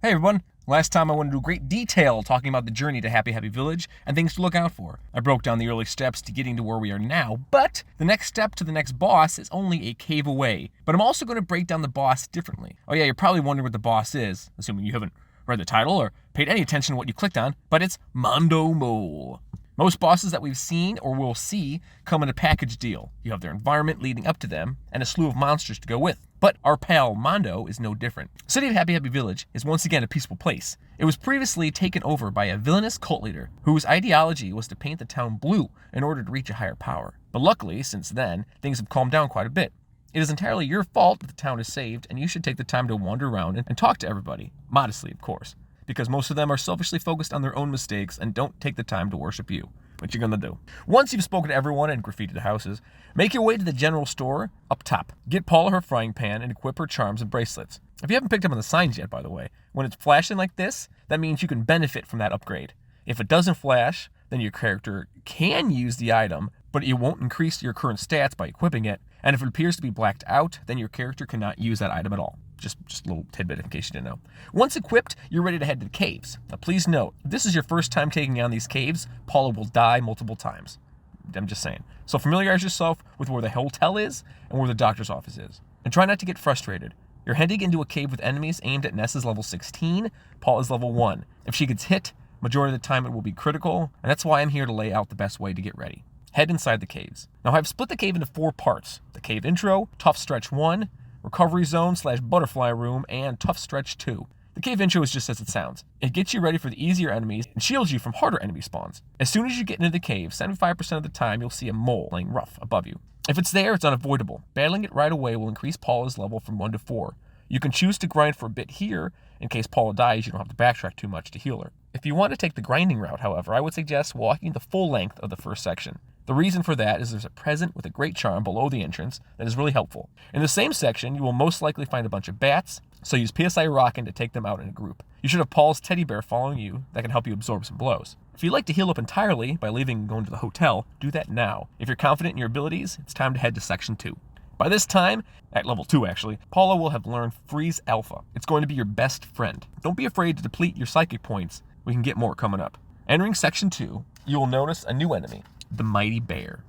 Hey everyone! Last time I went into great detail talking about the journey to Happy Happy Village and things to look out for. I broke down the early steps to getting to where we are now, but the next step to the next boss is only a cave away. But I'm also going to break down the boss differently. Oh yeah, you're probably wondering what the boss is, assuming you haven't read the title or paid any attention to what you clicked on, but it's Mondo Mole. Most bosses that we've seen or will see come in a package deal. You have their environment leading up to them and a slew of monsters to go with. But our pal Mondo is no different. The city of Happy Happy Village is once again a peaceful place. It was previously taken over by a villainous cult leader whose ideology was to paint the town blue in order to reach a higher power. But luckily, since then, things have calmed down quite a bit. It is entirely your fault that the town is saved, and you should take the time to wander around and talk to everybody. Modestly, of course. Because most of them are selfishly focused on their own mistakes and don't take the time to worship you. What you're gonna do. Once you've spoken to everyone and graffitied the houses, make your way to the general store up top. Get Paula her frying pan and equip her charms and bracelets. If you haven't picked up on the signs yet, by the way, when it's flashing like this, that means you can benefit from that upgrade. If it doesn't flash, then your character can use the item, but it won't increase your current stats by equipping it, and if it appears to be blacked out, then your character cannot use that item at all. Just a little tidbit in case you didn't know. Once equipped, you're ready to head to the caves. Now please note, if this is your first time taking on these caves, Paula will die multiple times. I'm just saying. So familiarize yourself with where the hotel is and where the doctor's office is. And try not to get frustrated. You're heading into a cave with enemies aimed at Nessa's level 16, Paul is level 1. If she gets hit, majority of the time it will be critical, and that's why I'm here to lay out the best way to get ready. Head inside the caves. Now I've split the cave into 4 parts. The cave intro, tough stretch 1, recovery zone / butterfly room, and tough stretch 2. The cave intro is just as it sounds. It gets you ready for the easier enemies and shields you from harder enemy spawns. As soon as you get into the cave, 75% of the time you'll see a mole laying rough above you. If it's there, it's unavoidable. Battling it right away will increase Paula's level from 1 to 4. You can choose to grind for a bit here. In case Paula dies, you don't have to backtrack too much to heal her. If you want to take the grinding route, however, I would suggest walking the full length of the first section. The reason for that is there's a present with a great charm below the entrance that is really helpful. In the same section, you will most likely find a bunch of bats, so use PSI Rockin' to take them out in a group. You should have Paul's teddy bear following you that can help you absorb some blows. If you'd like to heal up entirely by leaving and going to the hotel, do that now. If you're confident in your abilities, it's time to head to section 2. By this time, at level 2 actually, Paula will have learned Freeze Alpha. It's going to be your best friend. Don't be afraid to deplete your psychic points. We can get more coming up. Entering section 2, you will notice a new enemy. The Mighty Bear.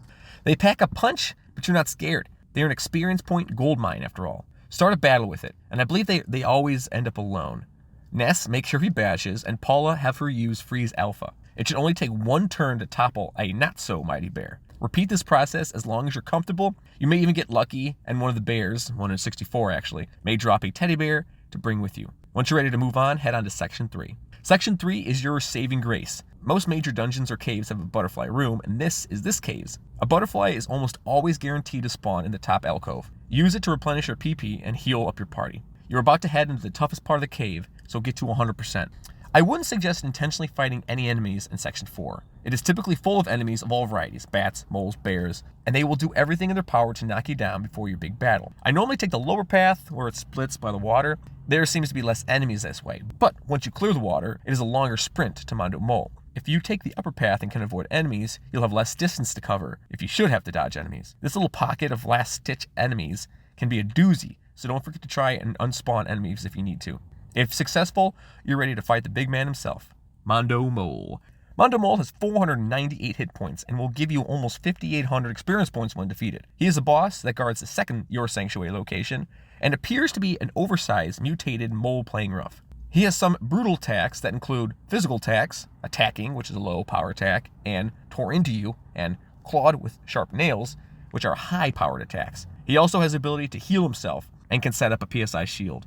They pack a punch, but you're not scared. They're an experience point gold mine after all. Start a battle with it, and I believe they always end up alone. Ness, make sure he bashes, and Paula have her use Freeze Alpha. It should only take 1 turn to topple a not-so-mighty bear. Repeat this process as long as you're comfortable. You may even get lucky, and one of the bears, one in 64 actually, may drop a teddy bear to bring with you. Once you're ready to move on, head on to section 3. Section 3 is your saving grace. Most major dungeons or caves have a butterfly room, and this is this cave's. A butterfly is almost always guaranteed to spawn in the top alcove. Use it to replenish your PP and heal up your party. You're about to head into the toughest part of the cave, so get to 100%. I wouldn't suggest intentionally fighting any enemies in section 4. It is typically full of enemies of all varieties, bats, moles, bears, and they will do everything in their power to knock you down before your big battle. I normally take the lower path where it splits by the water. There seems to be less enemies this way, but once you clear the water, it is a longer sprint to Mondo Mole. If you take the upper path and can avoid enemies, you'll have less distance to cover if you should have to dodge enemies. This little pocket of last-ditch enemies can be a doozy, so don't forget to try and unspawn enemies if you need to. If successful, you're ready to fight the big man himself, Mondo Mole. Mondo Mole has 498 hit points and will give you almost 5,800 experience points when defeated. He is a boss that guards the second Your Sanctuary location and appears to be an oversized, mutated mole playing rough. He has some brutal attacks that include physical attacks, attacking, which is a low power attack, and tore into you, and clawed with sharp nails, which are high powered attacks. He also has the ability to heal himself and can set up a PSI shield.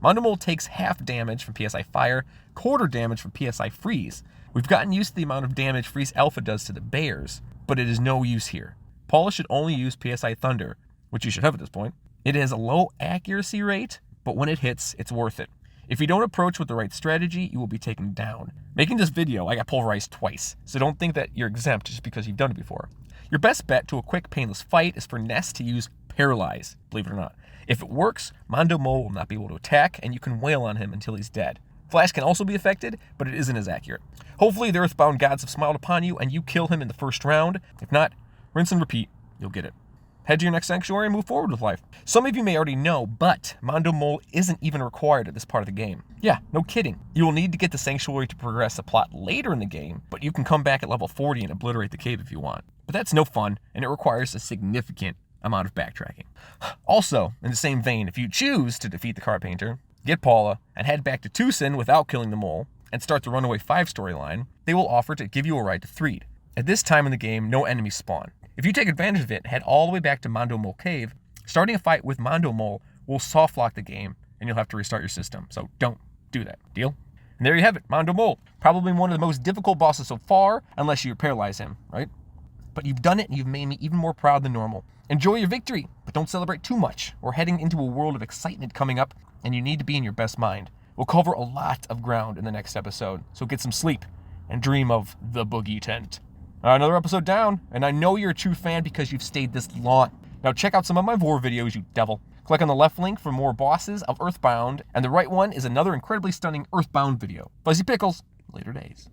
Mondo Mole takes half damage from PSI Fire, quarter damage from PSI Freeze. We've gotten used to the amount of damage Freeze Alpha does to the bears, but it is no use here. Paula should only use PSI Thunder, which you should have at this point. It has a low accuracy rate, but when it hits, it's worth it. If you don't approach with the right strategy, you will be taken down. Making this video, I got pulverized twice, so don't think that you're exempt just because you've done it before. Your best bet to a quick, painless fight is for Ness to use Paralyze, believe it or not. If it works, Mondo Mole will not be able to attack, and you can wail on him until he's dead. Flash can also be affected, but it isn't as accurate. Hopefully the Earthbound gods have smiled upon you, and you kill him in the first round. If not, rinse and repeat, you'll get it. head to your next sanctuary and move forward with life. Some of you may already know, but Mondo Mole isn't even required at this part of the game. Yeah, no kidding. You will need to get the sanctuary to progress the plot later in the game, but you can come back at level 40 and obliterate the cave if you want. But that's no fun, and it requires a significant amount of backtracking. Also, in the same vein, if you choose to defeat the card painter, get Paula, and head back to Tucson without killing the mole, and start the Runaway 5 storyline, they will offer to give you a ride to Threed. At this time in the game, no enemies spawn. If you take advantage of it, head all the way back to Mondo Mole Cave. Starting a fight with Mondo Mole will soft lock the game, and you'll have to restart your system, so don't do that. Deal? And there you have it, Mondo Mole. Probably one of the most difficult bosses so far, unless you paralyze him, right? But you've done it, and you've made me even more proud than normal. Enjoy your victory, but don't celebrate too much. We're heading into a world of excitement coming up, and you need to be in your best mind. We'll cover a lot of ground in the next episode, so get some sleep and dream of the boogie tent. Another episode down, and I know you're a true fan because you've stayed this long. Now check out some of my Vor videos, you devil. Click on the left link for more bosses of Earthbound, and the right one is another incredibly stunning Earthbound video. Fuzzy Pickles, later days.